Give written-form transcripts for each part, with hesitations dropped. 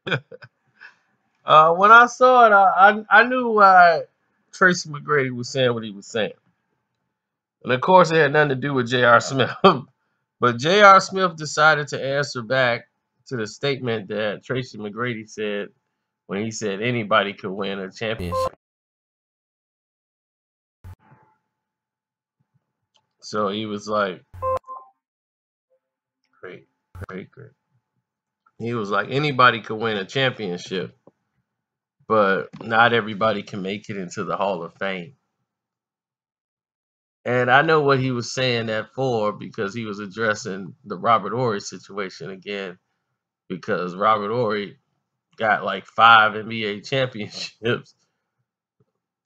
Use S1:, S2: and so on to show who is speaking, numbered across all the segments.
S1: When I saw it, I knew why Tracy McGrady was saying what he was saying. And of course, it had nothing to do with J.R. Smith. But J.R. Smith decided to answer back to the statement that Tracy McGrady said when he said anybody could win a championship. So he was like, great, great, great. He was like, anybody could win a championship, but not everybody can make it into the Hall of Fame. And I know what he was saying that for because he was addressing the Robert Horry situation again because Robert Horry got like 5 NBA championships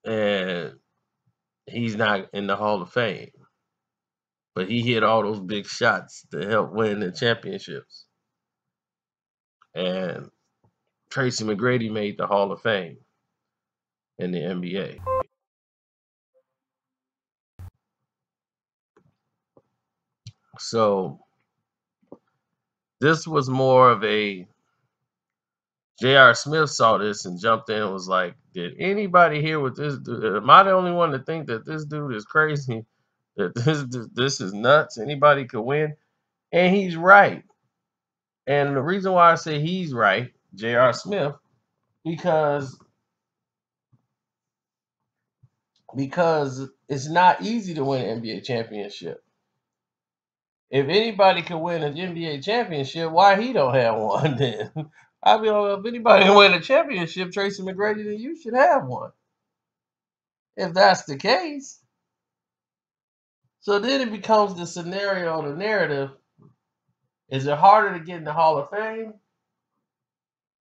S1: and he's not in the Hall of Fame. But he hit all those big shots to help win the championships. And Tracy McGrady made the Hall of Fame in the NBA. So this was more of a J.R. Smith saw this and jumped in and was like, did anybody hear what this dude? Am I the only one to think that this dude is crazy? That this is nuts? Anybody could win? And he's right. And the reason why I say he's right, J.R. Smith, because it's not easy to win an NBA championship. If anybody can win an NBA championship, why he don't have one then? I mean, if anybody can win a championship, Tracy McGrady, then you should have one. If that's the case. So then it becomes the scenario, the narrative. Is it harder to get in the Hall of Fame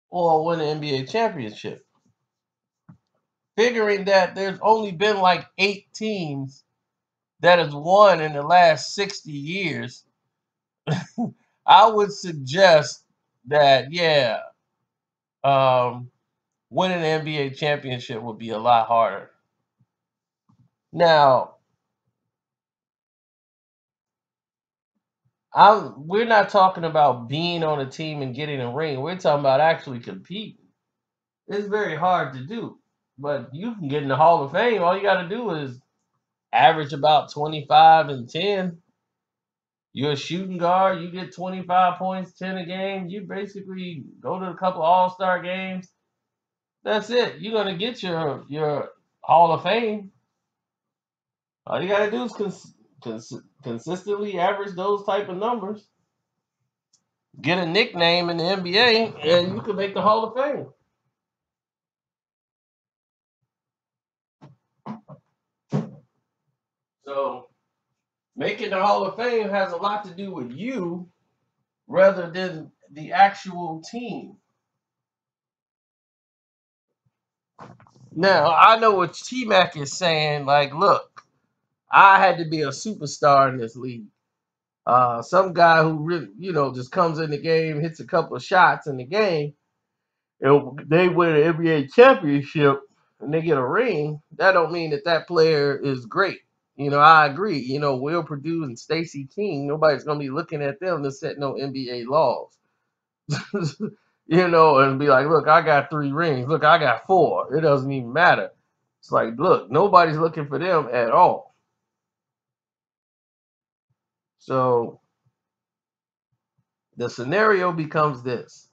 S1: or win an NBA championship? Figuring that there's only been like 8 teams that has won in the last 60 years, I would suggest that, yeah, winning an NBA championship would be a lot harder. Now, we're not talking about being on a team and getting a ring. We're talking about actually competing. It's very hard to do, but you can get in the Hall of Fame. All you got to do is average about 25 and 10. You're a shooting guard. You get 25 points, 10 a game. You basically go to a couple All-Star games. That's it. You're gonna get your Hall of Fame. All you gotta do is consistently average those type of numbers. Get a nickname in the NBA, and you can make the Hall of Fame. So making the Hall of Fame has a lot to do with you rather than the actual team. Now I know what T Mac is saying. Like, look, I had to be a superstar in this league. Some guy who really, just comes in the game, hits a couple of shots in the game, and they win an NBA championship and they get a ring. That don't mean that player is great. I agree. Will Purdue and Stacey King, nobody's gonna be looking at them to set no NBA laws. And be like, look, I got 3 rings. Look, I got 4. It doesn't even matter. It's like, look, nobody's looking for them at all. So the scenario becomes this.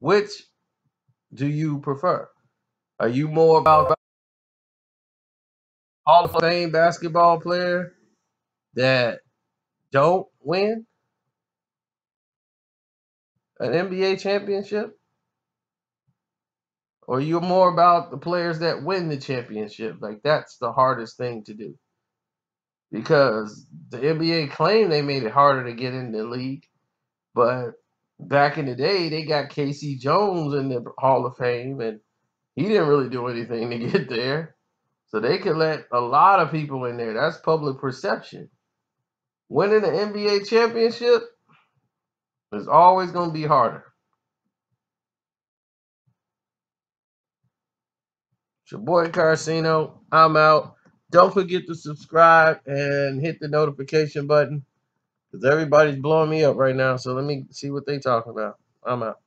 S1: Which do you prefer? Are you more about Hall of Fame basketball player that don't win an NBA championship? Or you're more about the players that win the championship? Like, that's the hardest thing to do. Because the NBA claimed they made it harder to get in the league. But back in the day, they got Casey Jones in the Hall of Fame, and he didn't really do anything to get there. So they could let a lot of people in there. That's public perception. Winning the NBA championship is always going to be harder. It's your boy Carcino. I'm out. Don't forget to subscribe and hit the notification button because everybody's blowing me up right now. So let me see what they talking about. I'm out.